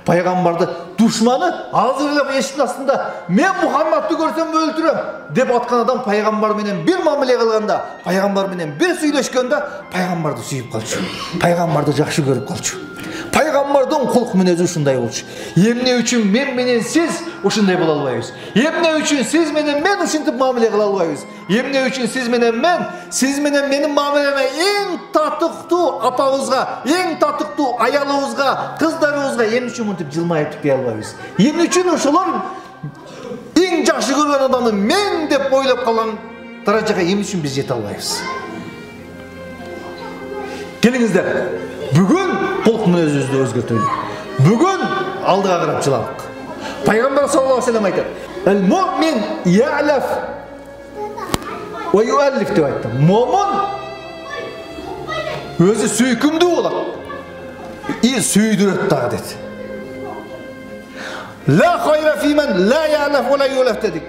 Пайғамбарды душманы азырлап эшиктин астында мен Мухаммадты көрсөм өлтүрөм деп аткан адам пайгамбар менен бир мамиле кылганда, пайгамбар менен бир сүйлөшкөндө пайгамбарды сүйүп калчу. Пайгамбарды жакшы көрүп калчу. Пайгамбардын кулк мүнөзү ушундай болчу. Эмне үчүн мен менен сиз ушундай боло албайбыз? Эмне үчүн сиз менен мен ушинтип мамиле кыла албайбыз? Эмне үчүн сиз менен менин мамилеме эң татыктуу апабызга, эң татыктуу аялыбызга, кыздарыбызга эмне үчүн мынтип жылмайып түпөй албайбыз? Эмне үчүн ошолор эң жакшы көргөн адамды мен деп ойлоп калган даражага эмне үчүн биз жете албайбыз? Келиңиздер, бүгүн кулк мүнөзүбүздү өзгөртөлүк. Бүгүн алдыга карап жылалык. Пайгамбар саллаллаху алейхи ва саллям айтат: "Ал-му'мин я'лаф ва ю'аллиф" деп айтты. Момун өзү сүйкүмдүү болот. И сүйдүрөт дагы деди. Ла хайра фиман ла я'лаф ва ла ю'лаф дедик.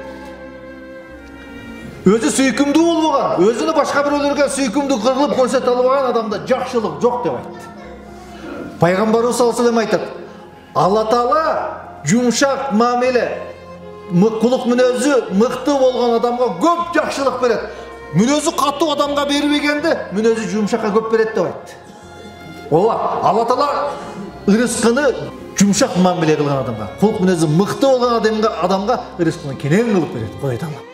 Өзү сүйкүмдүү болбогон, өзүнү башка бирөөлөргө сүйкүмдүү кылып көрсөтө албаган адамда жакшылык жок деп айтты. Пайгамбарыбыз саллаллаху алейхи ва саллям айтат: Алла Таала жумшак мамиле, кулук мүнөзү мыкты болгон адамга көп жакшылык берет. Мүнөзү катуу адамга бербегенде, мүнөзү жумшакка көп берет деп айтты. Ооба, Алла Таала ырыскыны жумшак мамиле кылган адамга, кулук мүнөзү мыкты болгон адамга ырыскыны кенен кылып берет. Кудай Таала.